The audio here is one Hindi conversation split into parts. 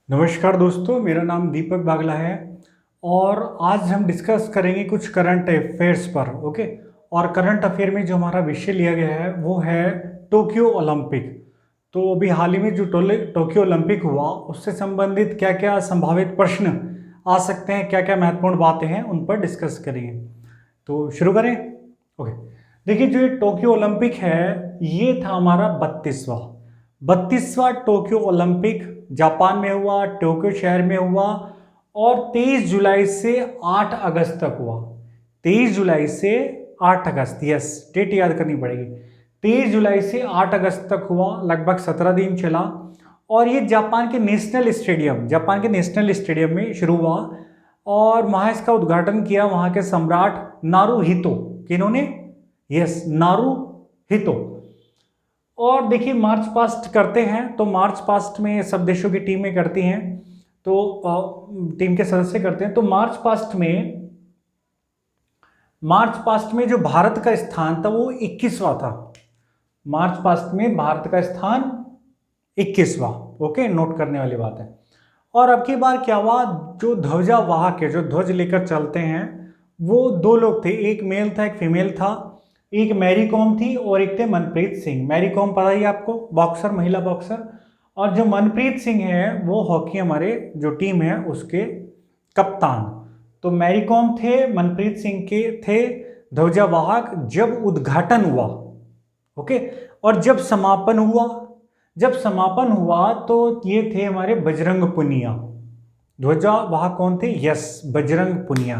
नमस्कार दोस्तों, मेरा नाम दीपक बागला है और आज हम डिस्कस करेंगे कुछ करंट अफेयर्स पर। ओके। और करंट अफेयर में जो हमारा विषय लिया गया है वो है टोक्यो ओलंपिक। तो अभी हाल ही में जो टोक्यो ओलंपिक हुआ उससे संबंधित क्या क्या संभावित प्रश्न आ सकते हैं, क्या क्या महत्वपूर्ण बातें हैं, उन पर डिस्कस करेंगे। तो शुरू करें। ओके। देखिए, जो ये टोक्यो ओलंपिक है ये था हमारा 32वां टोक्यो ओलंपिक। जापान में हुआ, टोक्यो शहर में हुआ और 23 जुलाई से 8 अगस्त तक हुआ। 23 जुलाई से 8 अगस्त, यस, डेट याद करनी पड़ेगी। 23 जुलाई से 8 अगस्त तक हुआ, लगभग 17 दिन चला। और ये जापान के नेशनल स्टेडियम में शुरू हुआ और वहाँ इसका उद्घाटन किया वहाँ के सम्राट नारुहितो। किन्होंने? Yes, Naruhito. और देखिए, मार्च पास्ट करते हैं तो मार्च पास्ट में सब देशों की टीमें करती हैं, तो टीम के सदस्य करते हैं। तो मार्च पास्ट में जो भारत का स्थान था वो 21वां था। मार्च पास्ट में भारत का स्थान 21वां। ओके, नोट करने वाली बात है। और अब की बार क्या हुआ, जो ध्वजावाहक है, जो ध्वज लेकर चलते हैं, वो दो लोग थे, एक मेल था एक फीमेल था। एक मैरी कॉम थी और एक थे मनप्रीत सिंह। मैरी कॉम पता ही आपको, बॉक्सर, महिला बॉक्सर। और जो मनप्रीत सिंह है वो हॉकी, हमारे जो टीम है उसके कप्तान। तो मैरी कॉम थे, मनप्रीत सिंह के थे ध्वजावाहक जब उद्घाटन हुआ। ओके। और जब समापन हुआ तो ये थे हमारे बजरंग पुनिया। ध्वजावाहक कौन थे? यस, बजरंग पुनिया।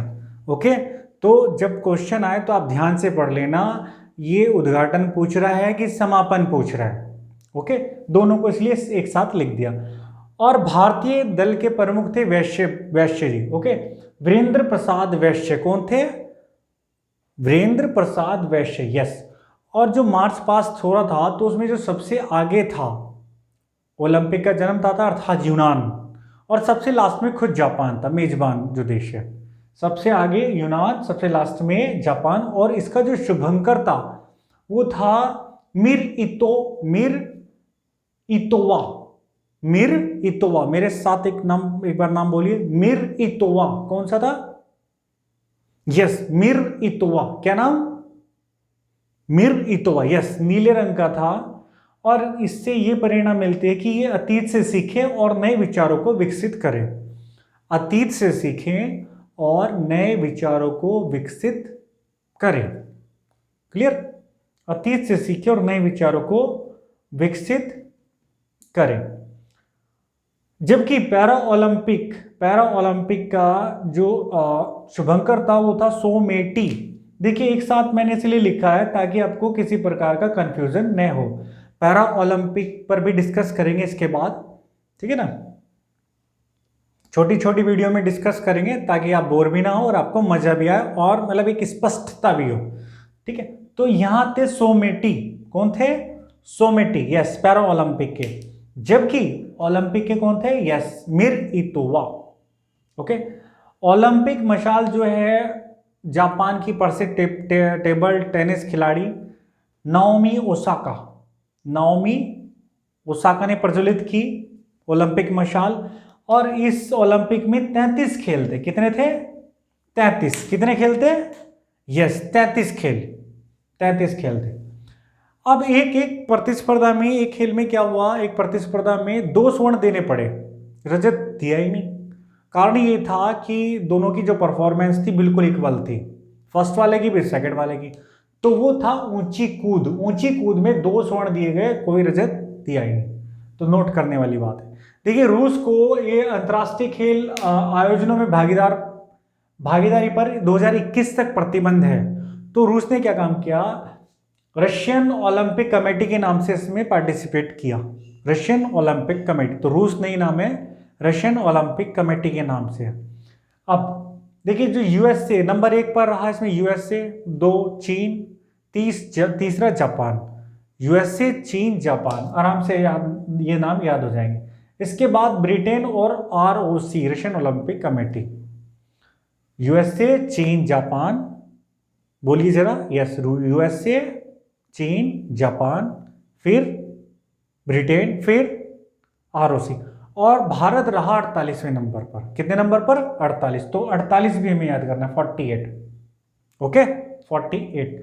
ओके। तो जब क्वेश्चन आए तो आप ध्यान से पढ़ लेना, ये उद्घाटन पूछ रहा है कि समापन पूछ रहा है। ओके, दोनों को इसलिए एक साथ लिख दिया। और भारतीय दल के प्रमुख थे वैश्य जी। ओके, वीरेंद्र प्रसाद वैश्य। कौन थे? वीरेंद्र प्रसाद वैश्य, यस। और जो मार्च पास्ट हो रहा था तो उसमें जो सबसे आगे था, ओलंपिक का जन्म था यूनान। और सबसे लास्ट में खुद जापान था, मेजबान जो देश है। सबसे आगे यूनान, सबसे लास्ट में जापान। और इसका जो शुभंकर था वो था मिर इतोवा। मेरे साथ एक बार नाम बोलिए, मिर इतोवा। कौन सा था? यस, मिर इतोवा। क्या नाम? मिर इतोवा, यस, नीले रंग का था। और इससे ये परिणाम मिलते हैं कि ये अतीत से सीखें और नए विचारों को विकसित करें। अतीत से सीखें और नए विचारों को विकसित करें। क्लियर? अतीत से सीखें और नए विचारों को विकसित करें। जबकि पैरा ओलंपिक का जो शुभंकर था वो था सोमेटी। देखिए, एक साथ मैंने इसलिए लिखा है ताकि आपको किसी प्रकार का कंफ्यूजन न हो। पैरा ओलंपिक पर भी डिस्कस करेंगे इसके बाद, ठीक है ना। छोटी छोटी वीडियो में डिस्कस करेंगे ताकि आप बोर भी ना हो और आपको मजा भी आए और मतलब एक स्पष्टता भी हो। ठीक है, तो यहां थे सोमेटी। कौन थे? सोमेटी, यस, पैरा ओलंपिक के। जबकि ओलंपिक के कौन थे? यस, मिर इतोवा। ओके। ओलंपिक मशाल जो है जापान की प्रसिद्ध टेबल टेनिस खिलाड़ी नाओमी ओसाका ने प्रज्वलित की ओलंपिक मशाल। और इस ओलंपिक में 33 खेल थे। कितने थे? 33। कितने खेल थे? यस, 33 खेल थे। अब एक प्रतिस्पर्धा में, एक खेल में क्या हुआ, एक प्रतिस्पर्धा में 2 स्वर्ण देने पड़े, रजत दिया ही नहीं। कारण ये था कि दोनों की जो परफॉर्मेंस थी बिल्कुल इक्वल थी, फर्स्ट वाले की भी सेकंड वाले की। तो वो था ऊंची कूद में 2 स्वर्ण दिए गए, कोई रजत दिया ही नहीं। तो नोट करने वाली बात है। देखिए, रूस को ये अंतर्राष्ट्रीय खेल आयोजनों में भागीदारी पर 2021 तक प्रतिबंध है। तो रूस ने क्या काम किया, रशियन ओलंपिक कमेटी के नाम से इसमें पार्टिसिपेट किया। रशियन ओलंपिक कमेटी, तो रूस नहीं नाम है, रशियन ओलंपिक कमेटी के नाम से। अब देखिए, जो यूएसए नंबर 1 पर रहा, इसमें यूएसए, 2 चीन, तीसरा जापान। यूएसए, चीन, जापान, आराम से ये नाम याद हो जाएंगे। इसके बाद ब्रिटेन और ROC, Russian Olympic committee. USA, चीन, जापान, बोलिए जरा। यस, यूएसए, चीन, जापान, फिर ब्रिटेन, फिर आरओसी। और भारत रहा 48वें नंबर पर। कितने नंबर पर? 48। तो 48 भी हमें याद करना है, 48। ओके 48।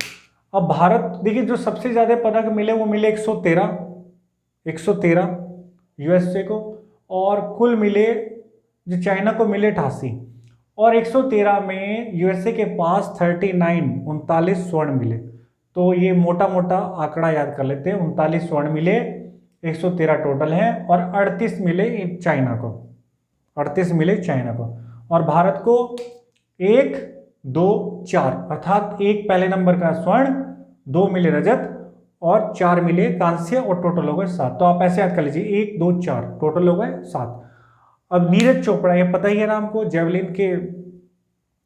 अब भारत देखिए जो सबसे ज्यादा पदक मिले वो मिले 113 यूएसए को, और कुल मिले जो चाइना को मिले 88, और 113 में यूएसए के पास 39 स्वर्ण मिले। तो ये मोटा मोटा आंकड़ा याद कर लेते हैं, 39 स्वर्ण मिले, 113 टोटल है, और 38 मिले चाइना को, 38 मिले चाइना को, और भारत को 1 2 4 अर्थात 1 पहले नंबर का स्वर्ण, 2 मिले रजत और 4 मिले कांस्य, और टोटल हो गए 7। तो आप ऐसे याद कर लीजिए 1 2 4 टोटल हो गए 7। अब नीरज चोपड़ा, ये पता ही है ना हमको,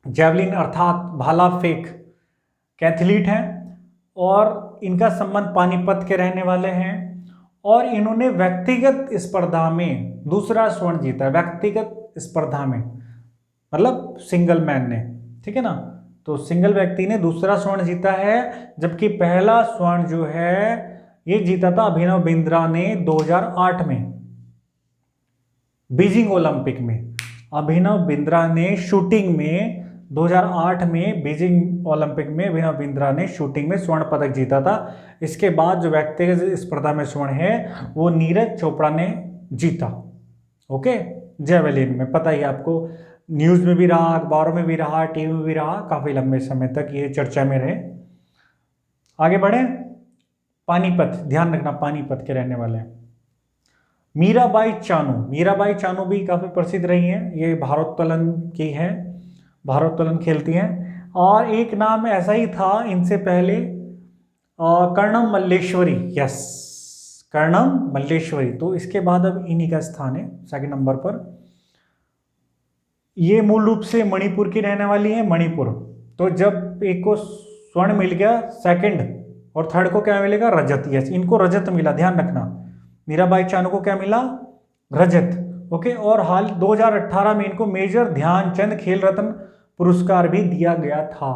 जेवलिन अर्थात भाला फेंक के एथलीट हैं, और इनका संबंध पानीपत के रहने वाले हैं, और इन्होंने व्यक्तिगत स्पर्धा में दूसरा स्वर्ण जीता है। व्यक्तिगत स्पर्धा में मतलब सिंगल मैन ने, ठीक है ना, तो सिंगल व्यक्ति ने दूसरा स्वर्ण जीता है, जबकि पहला स्वर्ण जो है ये जीता था अभिनव बिंद्रा ने 2008 में बीजिंग ओलंपिक में। अभिनव बिंद्रा ने शूटिंग में 2008 में बीजिंग ओलंपिक में अभिनव बिंद्रा ने शूटिंग में स्वर्ण पदक जीता था। इसके बाद जो व्यक्तिगत स्पर्धा में स्वर्ण है वो नीरज चोपड़ा ने जीता। ओके, जेवलिन में पता ही आपको, न्यूज में भी रहा, अखबारों में भी रहा, टीवी में भी रहा, काफी लंबे समय तक ये चर्चा में रहे। आगे बढ़े, पानीपत, ध्यान रखना पानीपत के रहने वाले हैं। मीराबाई चानू भी काफी प्रसिद्ध रही हैं, ये भारोत्तोलन की हैं, भारोत्तोलन खेलती हैं। और एक नाम ऐसा ही था इनसे पहले, कर्णम मल्लेश्वरी, यस कर्णम मल्लेश्वरी। तो इसके बाद अब इन्हीं का स्थान है सेकंड नंबर पर। ये मूल रूप से मणिपुर की रहने वाली है, मणिपुर। तो जब एक को स्वर्ण मिल गया, सेकंड और थर्ड को क्या मिलेगा? रजत। यस, इनको रजत मिला, ध्यान रखना। मीराबाई चानू को क्या मिला? रजत। ओके, और हाल 2018 में इनको मेजर ध्यानचंद खेल रत्न पुरस्कार भी दिया गया था।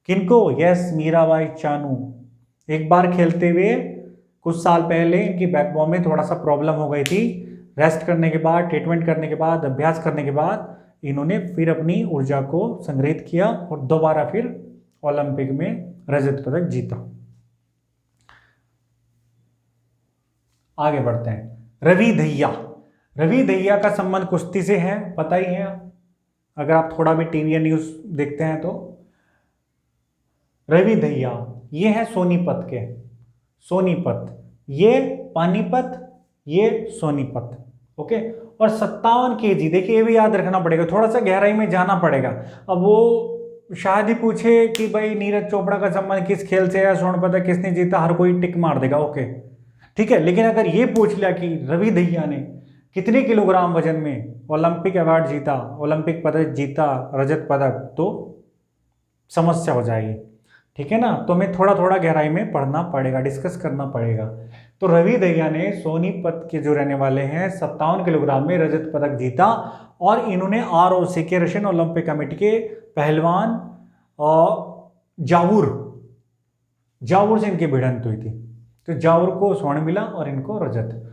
किनको? यस, मीराबाई चानू। एक बार खेलते हुए कुछ साल पहले इनकी बैकबोन में थोड़ा सा प्रॉब्लम हो गई थी, रेस्ट करने के बाद, ट्रीटमेंट करने के बाद, अभ्यास करने के बाद इन्होंने फिर अपनी ऊर्जा को संग्रहित किया और दोबारा फिर ओलंपिक में रजत पदक जीता। आगे बढ़ते हैं, रवि दहिया का संबंध कुश्ती से है, पता ही है अगर आप थोड़ा भी टीवी या न्यूज देखते हैं तो। रवि दहिया ये है सोनीपत के, सोनीपत, ये पानीपत, ये सोनीपत। ओके, और 57 kg, देखिए ये भी याद रखना पड़ेगा, थोड़ा सा गहराई में जाना पड़ेगा। अब वो शायद ही पूछे कि भाई नीरज चोपड़ा का संबंध किस खेल से है, स्वर्ण पदक किसने जीता, हर कोई टिक मार देगा, ओके ठीक है। लेकिन अगर ये पूछ लिया कि रवि दहिया ने कितने किलोग्राम वजन में ओलंपिक अवार्ड जीता, ओलंपिक पदक जीता, रजत पदक, तो समस्या हो जाएगी, ठीक है ना। तो हमें थोड़ा थोड़ा गहराई में पढ़ना पड़ेगा, डिस्कस करना पड़ेगा। तो रवि दहिया ने सोनीपत के जो रहने वाले हैं 57 किलोग्राम में रजत पदक जीता, और इन्होंने ROC के रशियन ओलंपिक कमेटी के पहलवान जावुर से इनकी भिड़ंत हुई थी, तो जावुर को स्वर्ण मिला और इनको रजत।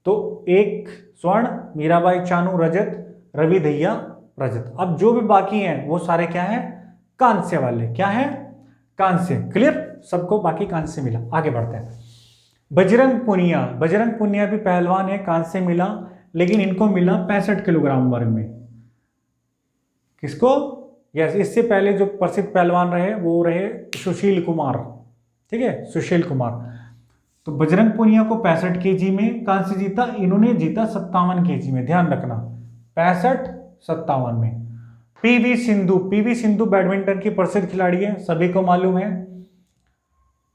तो एक स्वर्ण, मीराबाई चानू रजत, रवि दहिया रजत। अब जो भी बाकी हैं वो सारे क्या हैं? कांस्य वाले। क्या है? कांस्य। क्लियर, सबको बाकी कांस्य मिला। आगे बढ़ते हैं, बजरंग पुनिया भी पहलवान है, कांस्य मिला, लेकिन इनको मिला 65 किलोग्राम वर्ग में। किसको? यस, इससे पहले जो प्रसिद्ध पहलवान रहे वो रहे सुशील कुमार, ठीक है, सुशील कुमार। तो बजरंग पुनिया को 65 kg में कांस्य जीता, इन्होंने जीता 57 kg में, ध्यान रखना 65-57 में। पीवी सिंधु बैडमिंटन की प्रसिद्ध खिलाड़ी है, सभी को मालूम है,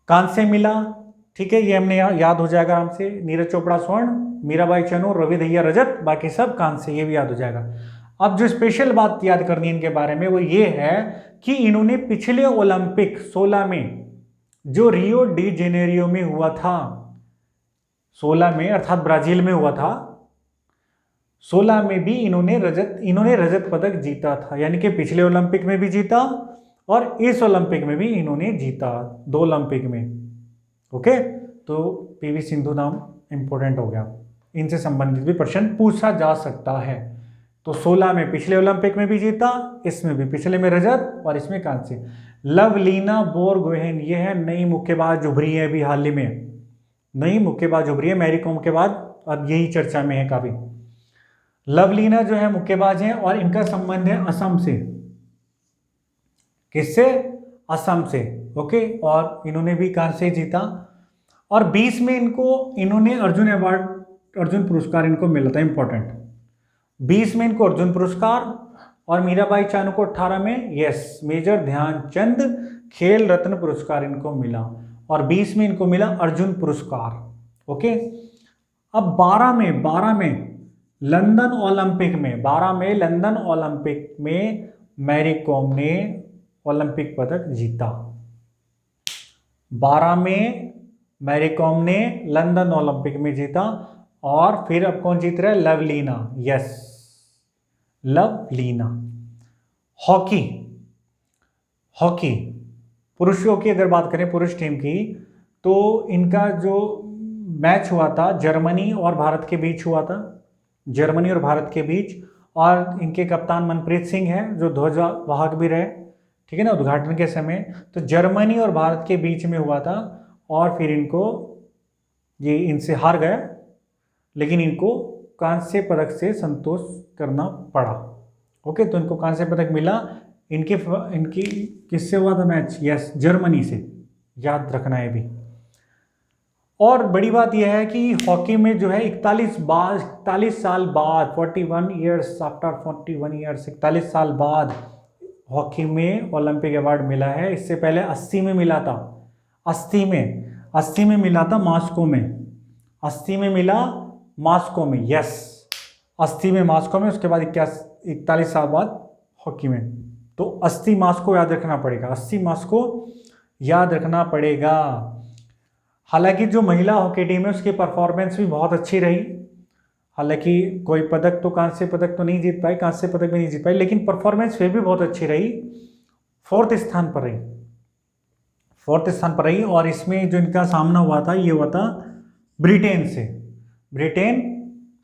कांस्य मिला, ठीक है, ये हमने याद हो जाएगा हमसे। नीरज चोपड़ा स्वर्ण, मीराबाई चानू, रवि दहिया रजत, बाकी सब कांस्य, ये भी याद हो जाएगा। अब जो स्पेशल बात याद करनी है इनके बारे में वो ये है कि इन्होंने पिछले ओलंपिक 16 में जो रियो डी जेनेरियो में हुआ था, 16 में अर्थात ब्राजील में हुआ था, 16 में भी इन्होंने रजत पदक जीता था, यानी कि पिछले ओलंपिक में भी जीता और इस ओलंपिक में भी इन्होंने जीता, 2 ओलंपिक में। ओके, तो पीवी सिंधु नाम इंपॉर्टेंट हो गया। इनसे संबंधित भी प्रश्न पूछा जा सकता है। तो 16 में पिछले ओलंपिक में भी जीता, इसमें भी, पिछले में रजत और इसमें कांस्य। लवलीना बोरगोहेन ये है नई मुक्केबाज उभरी है अभी हाल ही में, नई मुक्केबाज उभरी है मैरी कॉम के बाद, अब यही चर्चा में है काफी। लवलीना जो है मुक्केबाज हैं और इनका संबंध है असम से। किससे? असम से। ओके, और इन्होंने भी कांस्य जीता। और 20 में इन्होंने अर्जुन अवार्ड, अर्जुन पुरस्कार इनको मिला था, इंपॉर्टेंट। 20 में इनको अर्जुन पुरस्कार, और मीराबाई चानू को 18 में यस मेजर ध्यानचंद खेल रत्न पुरस्कार इनको मिला, और 20 में इनको मिला अर्जुन पुरस्कार। ओके, अब 12 में लंदन ओलंपिक में, 12 में लंदन ओलंपिक में मैरी कॉम ने ओलंपिक पदक जीता। 12 में मैरी कॉम ने लंदन ओलंपिक में जीता। और फिर अब कौन जीत रहा है? Lovlina, yes Lovlina. Hockey, hockey पुरुषों की अगर बात करें, पुरुष टीम की, तो इनका जो मैच हुआ था जर्मनी और भारत के बीच हुआ था, जर्मनी और भारत के बीच, और इनके कप्तान मनप्रीत सिंह हैं जो ध्वजवाहक भी रहे, ठीक है ना, उद्घाटन के समय। तो जर्मनी और भारत के बीच में हुआ था, और फिर ये इनसे हार गए, लेकिन इनको कांस्य पदक से संतोष करना पड़ा। ओके, तो इनको कांस्य पदक मिला। इनकी किससे हुआ था मैच? यस जर्मनी से, याद रखना है भी। और बड़ी बात यह है कि हॉकी में जो है 41 साल बाद, 41 ईयर्स आफ्टर 41 ईयर्स, 41 साल बाद हॉकी में ओलंपिक अवार्ड मिला है। इससे पहले 80 में मिला था, 80 में मिला था मॉस्को में, 80 में मिला मॉस्को में, यस 80 में मॉस्को में, उसके बाद 41 साल बाद हॉकी में। तो 80 मॉस्को याद रखना पड़ेगा, 80 मॉस्को याद रखना पड़ेगा। हालांकि जो महिला हॉकी टीम है उसकी परफॉर्मेंस भी बहुत अच्छी रही, हालांकि कोई पदक तो, कांस्य पदक तो नहीं जीत पाई, कांस्य पदक भी नहीं जीत पाई, लेकिन परफॉर्मेंस फिर भी बहुत अच्छी रही, 4th स्थान पर रही, 4th स्थान पर रही। और इसमें जो इनका सामना हुआ था, ये हुआ था ब्रिटेन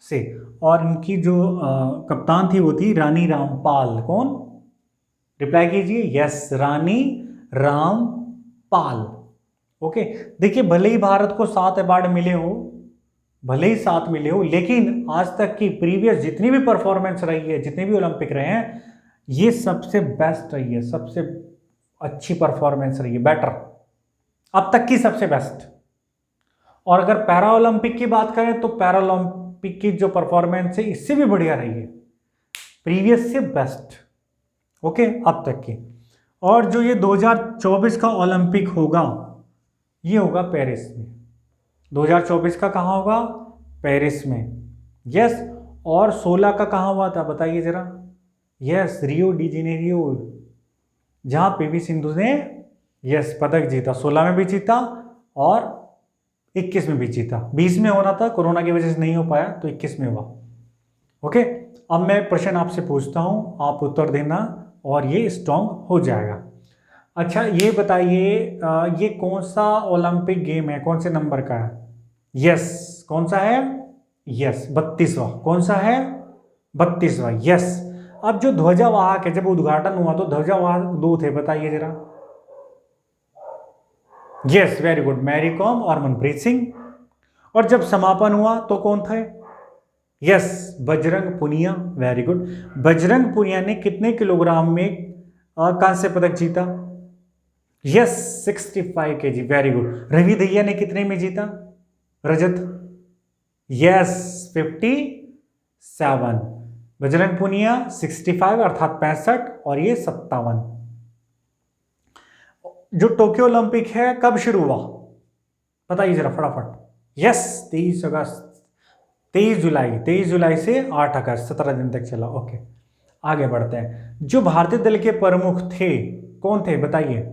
से, और इनकी जो कप्तान थी वो थी रानी रामपाल। कौन? रिप्लाई कीजिए, यस रानी रामपाल। ओके, देखिए भले ही भारत को 7 अवार्ड मिले हो, भले ही 7 मिले हो, लेकिन आज तक की प्रीवियस जितनी भी परफॉर्मेंस रही है, जितने भी ओलंपिक रहे हैं, ये सबसे बेस्ट रही है, सबसे अच्छी परफॉर्मेंस रही है, बेटर, अब तक की सबसे बेस्ट। और अगर पैरा ओलंपिक की बात करें तो पैरा ओलंपिक की जो परफॉर्मेंस है इससे भी बढ़िया रही है, प्रीवियस से बेस्ट। ओके, अब तक की। और जो ये 2024 का ओलंपिक होगा, ये होगा पेरिस में। 2024 का कहाँ होगा? पेरिस में, यस। और 16 का कहाँ हुआ था बताइए जरा? यस रियो डी जेनेरियो, जहाँ पीवी सिंधु ने यस पदक जीता, 16 में भी जीता और 21 में भी जीता। 20 में होना था, कोरोना की वजह से नहीं हो पाया, तो 21 में हुआ। ओके, अब मैं प्रश्न आपसे पूछता हूँ, आप उत्तर देना और ये स्ट्रॉन्ग हो जाएगा। अच्छा ये बताइए, ये कौन सा ओलंपिक गेम है, कौन से नंबर का है? यस कौन सा है? यस 32वां। कौन सा है? 32वां, यस। अब जो ध्वजावाहक है, जब उद्घाटन हुआ तो ध्वजावाहक 2 थे, बताइए जरा। Yes very good, Mary Kom और मनप्रीत सिंह। और जब समापन हुआ तो कौन थे? Yes Bajrang Punia, very good. Bajrang Punia ने कितने किलोग्राम में कांस्य पदक जीता? Yes 65 kg, very good. Ravi Dahiya ने कितने में जीता रजत? यस 57। बजरंग पुनिया 65 अर्थात 65 और ये 57। जो टोक्यो ओलंपिक है कब शुरू हुआ बताइए जरा फटाफट? यस 23 अगस्त, 23 जुलाई से 8 अगस्त, 17 दिन तक चला। ओके आगे बढ़ते हैं। जो भारतीय दल के प्रमुख थे कौन थे बताइए?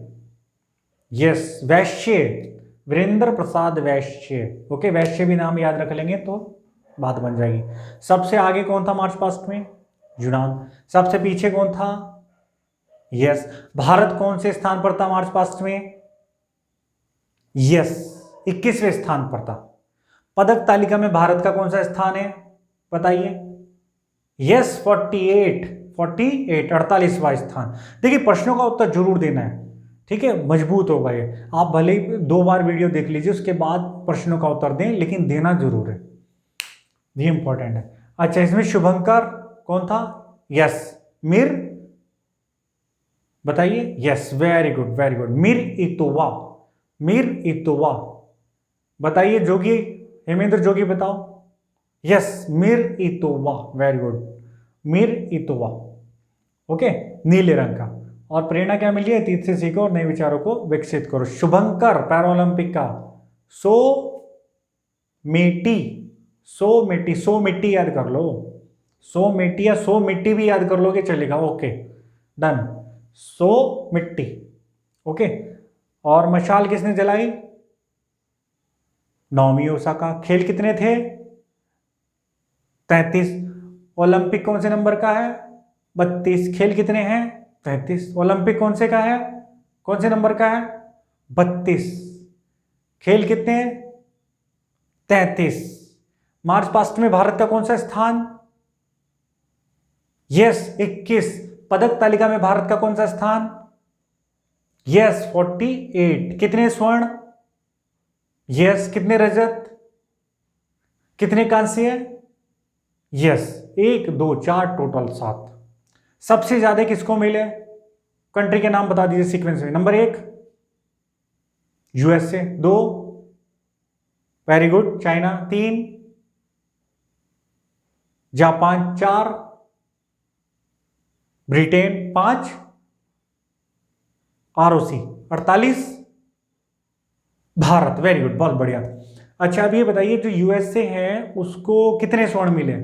यस वैश्य, वीरेंद्र प्रसाद वैश्य। ओके वैश्य भी नाम याद रख लेंगे तो बात बन जाएगी। सबसे आगे कौन था मार्च पास्ट में? यूनान। सबसे पीछे कौन था? यस भारत कौन से स्थान पर था मार्च पास्ट में? यस 21वें स्थान पर था। पदक तालिका में भारत का कौन सा स्थान है बताइए? यस 48 48वां स्थान। देखिए प्रश्नों का उत्तर जरूर देना है, ठीक है, मजबूत होगा ये। आप भले ही 2 बार वीडियो देख लीजिए, उसके बाद प्रश्नों का उत्तर दें, लेकिन देना जरूर है, ये इंपॉर्टेंट है। अच्छा, इसमें शुभंकर कौन था? यस मीर, बताइए। Yes very good very good, Mir Itova, Mir Itova. बताइए जोगी, हेमेंद्र जोगी बताओ। Yes Mir Itova, very good, Mir Itova. Okay, नीले रंग का। और प्रेरणा क्या मिली है? तीत से सीखो और नए विचारों को विकसित करो। शुभंकर पैरालंपिक का सो मिट्टी, सो मिट्टी, सो मिट्टी याद कर लो, सो मिट्टी या सो मिट्टी भी याद कर लोगे चलेगा। ओके डन, सो मिट्टी। ओके, और मशाल किसने जलाई? Naomi Osaka. खेल कितने थे? 33। ओलंपिक कौन से नंबर का है? 32। खेल कितने हैं? 33। ओलंपिक कौन से का है? कौन से नंबर का है? 32। खेल कितने हैं? 33। मार्च पास्ट में भारत का कौन सा स्थान? यस 21। पदक तालिका में भारत का कौन सा स्थान? यस 48। कितने स्वर्ण? यस कितने रजत? कितने कांस्य? Yes 1 2 4 total 7। सबसे ज्यादा किसको मिले? कंट्री के नाम बता दीजिए सीक्वेंस में। Number 1 USA, 2 very good China, 3 Japan, 4 Britain, 5 ROC, 48 Bharat. Very good, बहुत बढ़िया। अच्छा अब ये बताइए जो यूएसए है उसको कितने स्वर्ण मिले?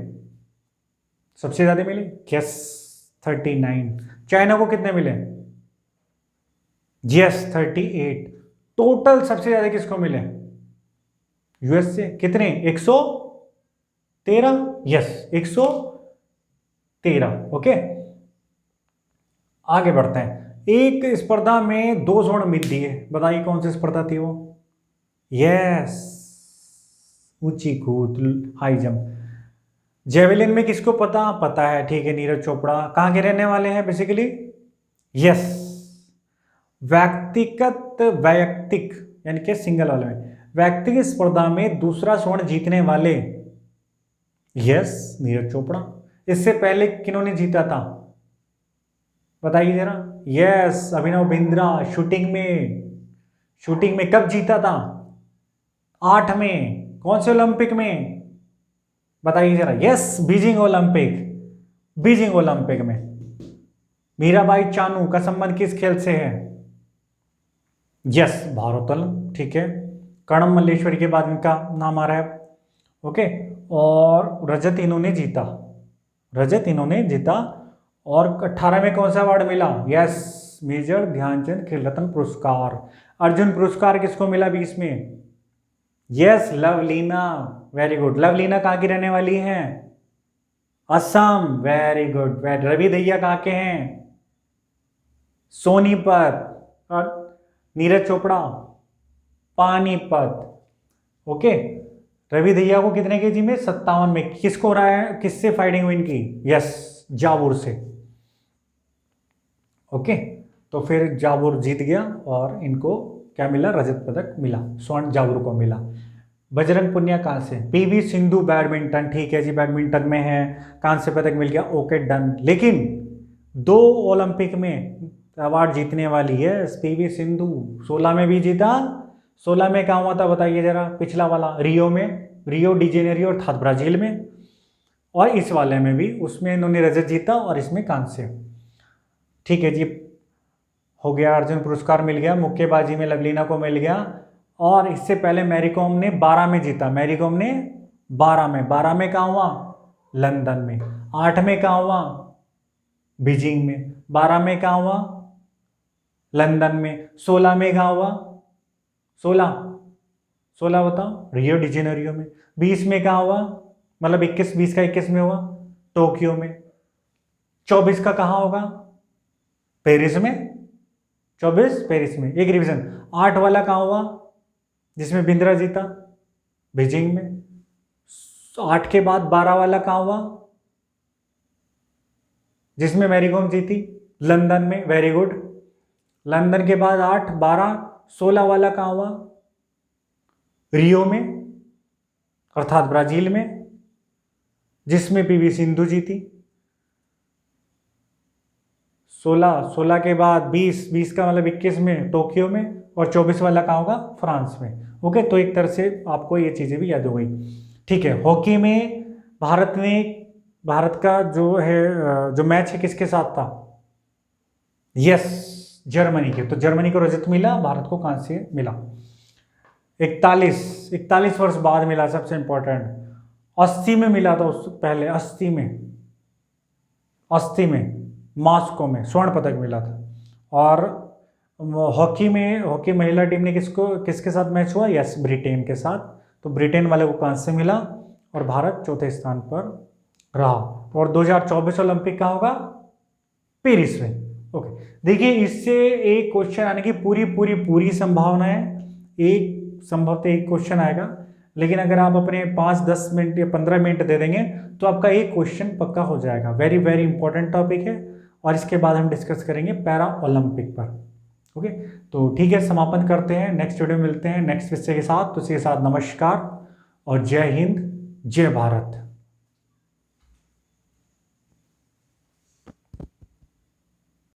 सबसे ज्यादा मिले, यस 39। चाइना को कितने मिले? यस 38। टोटल सबसे ज्यादा किसको मिले? यूएसए। कितने? 113। यस 113। ओके, आगे बढ़ते हैं। एक स्पर्धा में 2 स्वर्ण मिलती है, बताइए कौन सी स्पर्धा थी वो? यस ऊंची कूद, हाई जंप। जेवलिन में किसको पता है? ठीक है, नीरज चोपड़ा। कहां के रहने वाले हैं बेसिकली? यस वैयक्तिक यानी कि सिंगल वाले में, व्यक्तिगत स्पर्धा में दूसरा स्वर्ण जीतने वाले, यस नीरज चोपड़ा। इससे पहले किन्होंने जीता था बताइए जरा? यस अभिनव बिंद्रा। शूटिंग में कब जीता था? 8 में। कौन से ओलंपिक में बताइए जरा? यस बीजिंग ओलंपिक में। मीराबाई चानू का संबंध किस खेल से है? यस भारोत्तोलन। ठीक है, कर्णम मल्लेश्वरी के बाद इनका नाम आ रहा है। ओके, और रजत इन्होंने जीता। और 18 में कौन सा अवार्ड मिला? यस मेजर ध्यानचंद खेल रत्न पुरस्कार। अर्जुन पुरस्कार किसको मिला 20 में? Yes Lovlina, very good. Lovlina कहाँ की रहने वाली हैं? Assam, very good. रवि दहिया कहाँ के हैं? सोनीपत। और नीरज चोपड़ा पानीपत। ओके, रवि दहिया को कितने केजी में? 57 में। किसको रहा है, किससे फाइटिंग हुई इनकी? यस जावुर से। ओके, तो फिर जावुर जीत गया और इनको क्या मिला? रजत पदक मिला, स्वर्ण जावुर को मिला। बजरंग पुनिया कहाँ से? PV Sindhu badminton. ठीक है जी, बैडमिंटन में है, कांस्य पदक मिल गया। Okay done. लेकिन 2 ओलंपिक में अवार्ड जीतने वाली है पीवी सिंधु। 16 में भी जीता। 16 में कहाँ हुआ था बताइए जरा? पिछला वाला रियो डी जेनेरियो अर्थात ब्राजील में। और इस वाले में भी, उसमें इन्होंने रजत जीता और इसमें कांस्य। ठीक है जी, हो गया। अर्जुन पुरस्कार मिल गया। मुक्केबाजी में लवलीना को मिल गया। और इससे पहले मैरी कॉम ने 12 में जीता। 12 में कहाँ हुआ? लंदन में। 8 में कहाँ हुआ? बीजिंग में। 12 में कहाँ हुआ? लंदन में। 16 में कहाँ हुआ? 16 बताओ? रियो डी जेनेरियो में। 20 में कहाँ हुआ? मतलब 20 का 21 में हुआ टोक्यो में। 24 का कहाँ होगा? पेरिस में। 24 पेरिस में। एक रिवीजन, 8 वाला कहाँ हुआ जिसमें बिंद्रा जीता? बीजिंग में। 8 के बाद 12 वाला कहाँ हुआ, जिसमें मैरी कॉम जीती, लंदन में, वेरी गुड। लंदन के बाद 8, 12, 16 वाला कहाँ हुआ, रियो में, अर्थात ब्राजील में, जिसमें पीवी सिंधु जीती। 16 के बाद 20 का मतलब 21 में टोक्यो में, और 24 वाला कहाँ होगा, फ्रांस में। ओके, तो एक तरह से आपको ये चीज़ें भी याद हो गई। ठीक है, हॉकी में भारत का जो है जो मैच है किसके साथ था, यस, जर्मनी के। तो जर्मनी को रजत मिला, भारत को कांस्य मिला। 41 वर्ष बाद मिला, सबसे इंपॉर्टेंट। 80 में मिला था, उससे पहले 80 में मॉस्को में स्वर्ण पदक मिला था। और हॉकी महिला टीम ने किसके साथ मैच हुआ, यस, ब्रिटेन के साथ। तो ब्रिटेन वाले को कांस्य मिला और भारत चौथे स्थान पर रहा। और 2024 ओलंपिक का होगा पेरिस में। ओके, देखिए इससे एक क्वेश्चन आने की पूरी संभावना है। संभवतः एक क्वेश्चन आएगा, लेकिन अगर आप अपने 5-10 मिनट या 15 मिनट दे देंगे तो आपका एक क्वेश्चन पक्का हो जाएगा। वेरी वेरी इंपॉर्टेंट टॉपिक है। और इसके बाद हम डिस्कस करेंगे पैरा ओलंपिक पर। ओके, तो ठीक है, समापन करते हैं, नेक्स्ट वीडियो में मिलते हैं नेक्स्ट विषय के साथ। तो इसके साथ नमस्कार और जय हिंद, जय भारत।